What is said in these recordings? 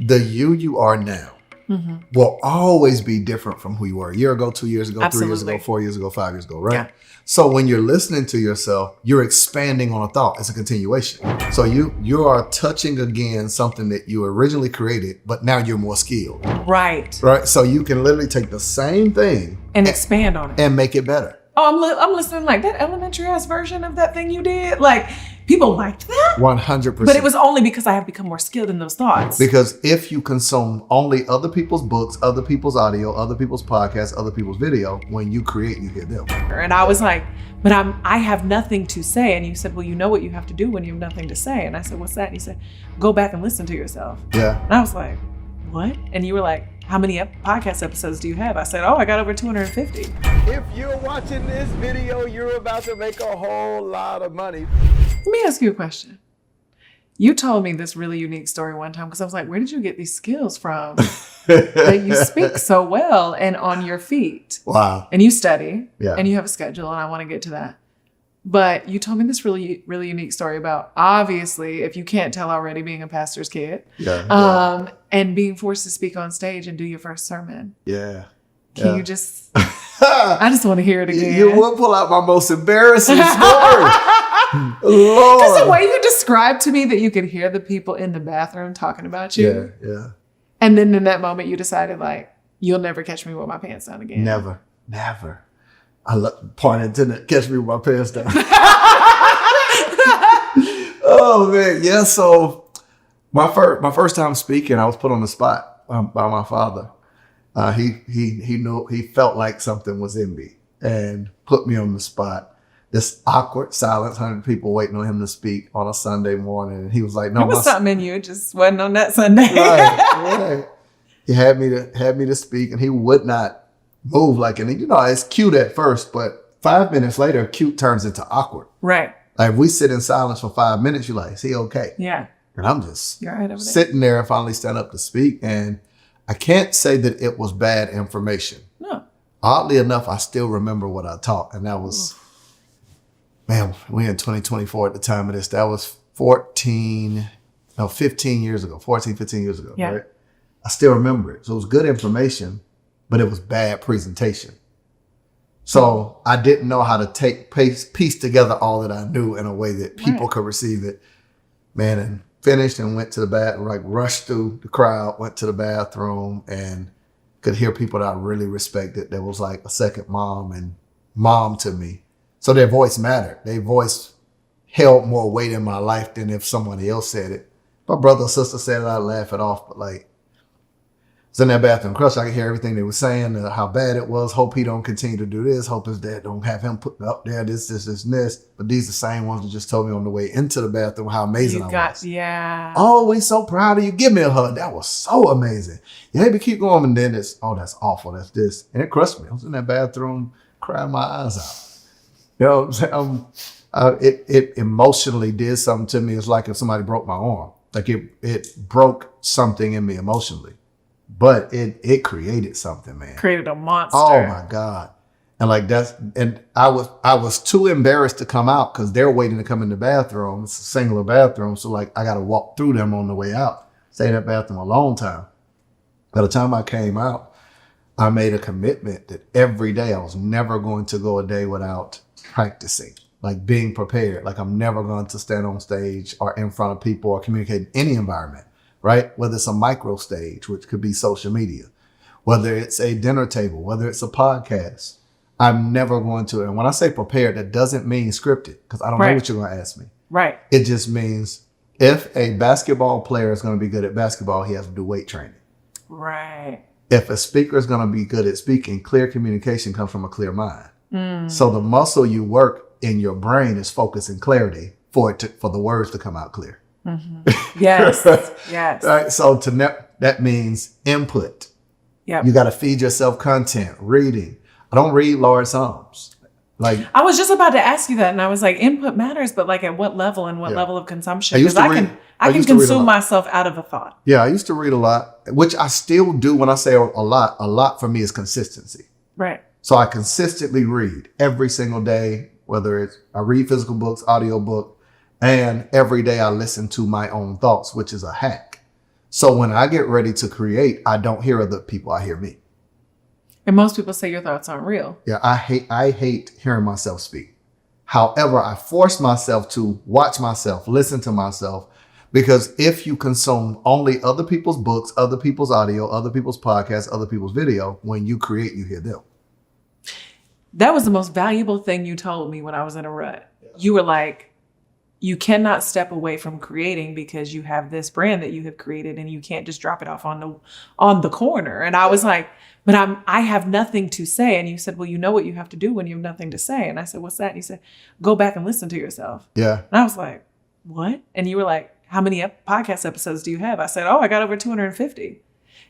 the you are now will always be different from who you were a year ago, 2 years ago, Absolutely. 3 years ago, 4 years ago, 5 years ago, right? Yeah. So when you're listening to yourself, you're expanding on a thought. It's a continuation. So you are touching again something that you originally created, but now you're more skilled. Right. Right? So you can literally take the same thing And expand on it. and make it better. Oh, I'm listening like that elementary ass version of that thing you did. Like people liked that. 100%. But it was only because I have become more skilled in those thoughts. Because if you consume only other people's books, other people's audio, other people's podcasts, other people's video, when you create, you hear them. And I was like, but I have nothing to say. And you said, well, you know what you have to do when you have nothing to say. And I said, what's that? And you said, go back and listen to yourself. Yeah. And I was like, what? And you were like, how many podcast episodes do you have? I said, I got over 250. If you're watching this video, you're about to make a whole lot of money. Let me ask you a question. You told me this really unique story one time because I was like, where did you get these skills from that you speak so well and on your feet? Wow. And you study Yeah. and you have a schedule, and I want to get to that. But you told me this really, really unique story about, obviously, if you can't tell already, being a pastor's kid, and being forced to speak on stage and do your first sermon. Yeah. Can you just, I just want to hear it again. You would pull out my most embarrassing story. Because Lord. the way you described to me that you could hear the people in the bathroom talking about you. Yeah. And then in that moment, you decided, like, you'll never catch me with my pants down again. Never. I pointed to catch me with my pants down. Oh man, yeah. So my first time speaking, I was put on the spot by my father. He felt like something was in me and put me on the spot. This awkward silence, 100 people waiting on him to speak on a Sunday morning, and he was like, "No, there was something in you, it just wasn't on that Sunday." Right. He had me to speak, and he would not move like it. You know, it's cute at first, but 5 minutes later, cute turns into awkward. Right. Like if we sit in silence for 5 minutes, you're like, is he okay? Yeah. And I'm just You're right over there. sitting there and finally stand up to speak. And I can't say that it was bad information. No. Oddly enough, I still remember what I taught. And that was, man, we in 2024 at the time of this. That was 15 years ago, 15 years ago, Yeah. right? I still remember it. So it was good information, but it was bad presentation. So I didn't know how to piece together all that I knew in a way that people could receive it. Man, and finished and went to the bathroom, like rushed through the crowd, went to the bathroom and could hear people that I really respected. That was like a second mom to me. So their voice mattered. Their voice held more weight in my life than if somebody else said it. My brother or sister said it, I'd laugh it off, but like, I was in that bathroom crushed. I could hear everything they were saying, how bad it was. Hope he don't continue to do this. Hope his dad don't have him put up there, this, and this. But these are the same ones that just told me on the way into the bathroom how amazing I was. Yeah. Oh, we so proud of you. Give me a hug. That was so amazing. Yeah, but keep going. And then it's, oh, that's awful. That's this. And it crushed me. I was in that bathroom crying my eyes out. You know what I'm saying? It emotionally did something to me. It's like if somebody broke my arm. Like it broke something in me emotionally. But it created something, man. Created a monster. Oh my God. And like I was too embarrassed to come out because they're waiting to come in the bathroom. It's a singular bathroom. So like I got to walk through them on the way out. Stay in that bathroom a long time. By the time I came out, I made a commitment that every day I was never going to go a day without practicing, like being prepared. Like I'm never going to stand on stage or in front of people or communicate in any environment. Right? Whether it's a micro stage, which could be social media, whether it's a dinner table, whether it's a podcast, I'm never going to. And when I say prepared, that doesn't mean scripted because I don't know what you're going to ask me. Right. It just means if a basketball player is going to be good at basketball, he has to do weight training. Right. If a speaker is going to be good at speaking, clear communication comes from a clear mind. So the muscle you work in your brain is focus and clarity for the words to come out clear. Mm-hmm. Yes. Yes. Right. So that means input. Yeah. You got to feed yourself content, reading. I don't read large sums. Like I was just about to ask you that, and I was like, input matters, but like at what level and what level of consumption? Because I can consume myself out of a thought. Yeah, I used to read a lot, which I still do. When I say a lot for me is consistency. Right. So I consistently read every single day, whether it's I read physical books, audio book. And every day I listen to my own thoughts, which is a hack. So when I get ready to create, I don't hear other people, I hear me. And most people say your thoughts aren't real. Yeah, I hate hearing myself speak. However, I force myself to watch myself, listen to myself, because if you consume only other people's books, other people's audio, other people's podcasts, other people's video, when you create, you hear them. That was the most valuable thing you told me when I was in a rut. You were like, you cannot step away from creating because you have this brand that you have created and you can't just drop it off on the corner. And I was like, but I have nothing to say. And you said, well, you know what you have to do when you have nothing to say. And I said, what's that? And you said, go back and listen to yourself. Yeah. And I was like, what? And you were like, how many podcast episodes do you have? I said, I got over 250. And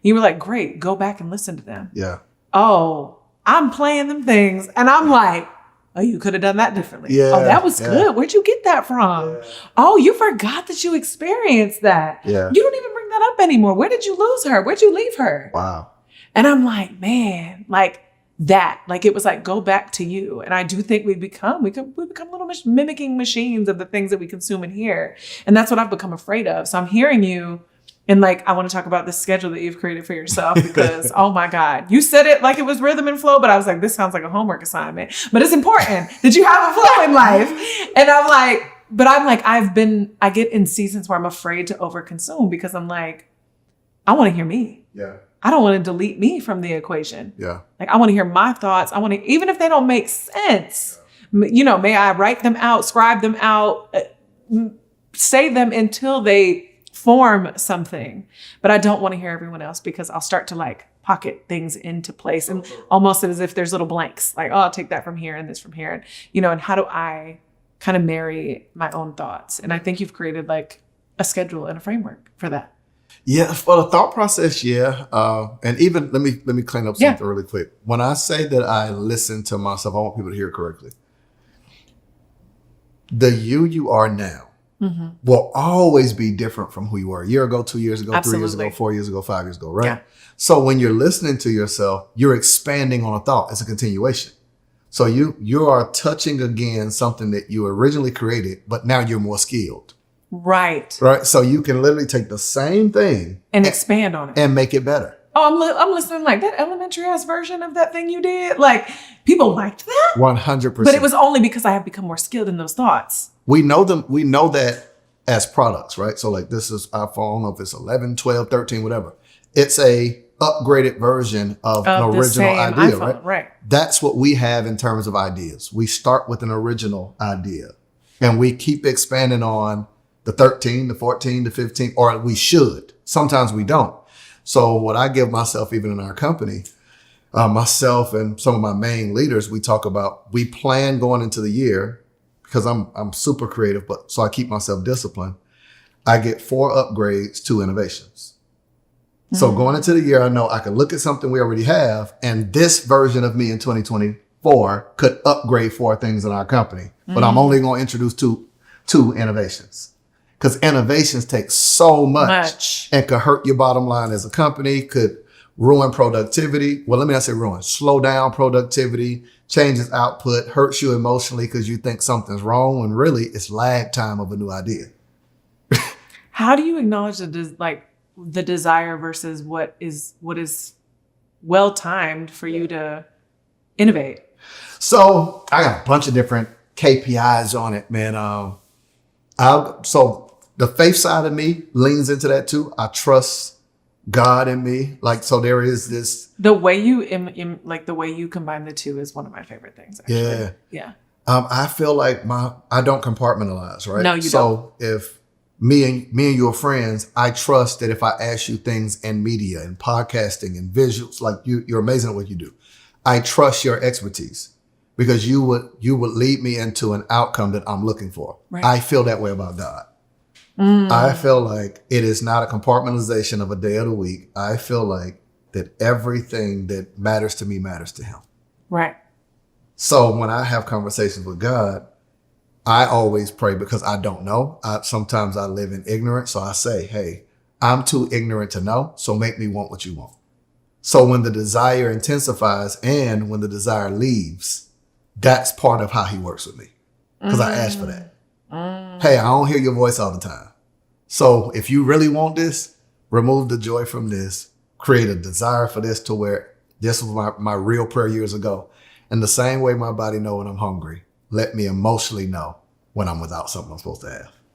you were like, great, go back and listen to them. Yeah. Oh, I'm playing them things. And I'm like, oh, you could have done that differently. Yeah, Oh, that was good. Where'd you get that from? Yeah. Oh, you forgot that you experienced that. Yeah. You don't even bring that up anymore. Where did you lose her? Where'd you leave her? Wow. And I'm like, man, like that, like it was like, go back to you. And I do think we become little mimicking machines of the things that we consume and hear. And that's what I've become afraid of. So I'm hearing you. And like, I want to talk about the schedule that you've created for yourself because, oh my God, you said it like it was rhythm and flow, but I was like, this sounds like a homework assignment, but it's important that you have a flow in life. And I'm like, I get in seasons where I'm afraid to overconsume because I'm like, I want to hear me. Yeah. I don't want to delete me from the equation. Yeah. Like, I want to hear my thoughts. Even if they don't make sense, may I write them out, scribe them out, say them until they form something, but I don't want to hear everyone else because I'll start to like pocket things into place and almost as if there's little blanks, like, oh, I'll take that from here and this from here. And, and how do I kind of marry my own thoughts? And I think you've created like a schedule and a framework for that. Yeah, for the thought process, yeah. And even let me clean up something really quick. When I say that I listen to myself, I want people to hear it correctly. The you are now will always be different from who you were a year ago, 2 years ago, Absolutely. 3 years ago, 4 years ago, 5 years ago, right? Yeah. So when you're listening to yourself, you're expanding on a thought. It's a continuation. So you are touching again something that you originally created, but now you're more skilled. Right. Right. So you can literally take the same thing And expand on it. and make it better. Oh, I'm listening like that elementary ass version of that thing you did. Like people liked that. 100%. But it was only because I have become more skilled in those thoughts. We know them. We know that as products, right? So like this is our phone, if it's 11, 12, 13, whatever. It's a upgraded version of an the original same idea, iPhone, right? That's what we have in terms of ideas. We start with an original idea and we keep expanding on the 13, the 14, the 15, or we should. Sometimes we don't. So what I give myself, even in our company, myself and some of my main leaders, we talk about, we plan going into the year because I'm super creative, but so I keep myself disciplined. I get 4 upgrades, 2 innovations. So going into the year, I know I can look at something we already have, and this version of me in 2024 could upgrade 4 things in our company, but I'm only going to introduce two innovations. Because innovations take so much and could hurt your bottom line as a company, could ruin productivity. Well, let me not say ruin, slow down productivity, changes output, hurts you emotionally because you think something's wrong when really it's lag time of a new idea. How do you acknowledge the desire versus what is well timed for you to innovate? So I got a bunch of different KPIs on it, man. So the faith side of me leans into that too. I trust God in me. Like, so there is this. The way you the way you combine the two is one of my favorite things. Actually. Yeah. Yeah. I feel like I don't compartmentalize, right? No, you don't. So if me and you are friends, I trust that if I ask you things in media and podcasting and visuals, like you're amazing at what you do. I trust your expertise because you would lead me into an outcome that I'm looking for. Right. I feel that way about God. I feel like it is not a compartmentalization of a day of the week. I feel like that everything that matters to me matters to him. Right. So when I have conversations with God, I always pray because I don't know. Sometimes I live in ignorance. So I say, hey, I'm too ignorant to know. So make me want what you want. So when the desire intensifies and when the desire leaves, that's part of how he works with me because I asked for that. Hey, I don't hear your voice all the time. So if you really want this, remove the joy from this, create a desire for this to where this was my real prayer years ago. And the same way my body know when I'm hungry, let me emotionally know when I'm without something I'm supposed to have.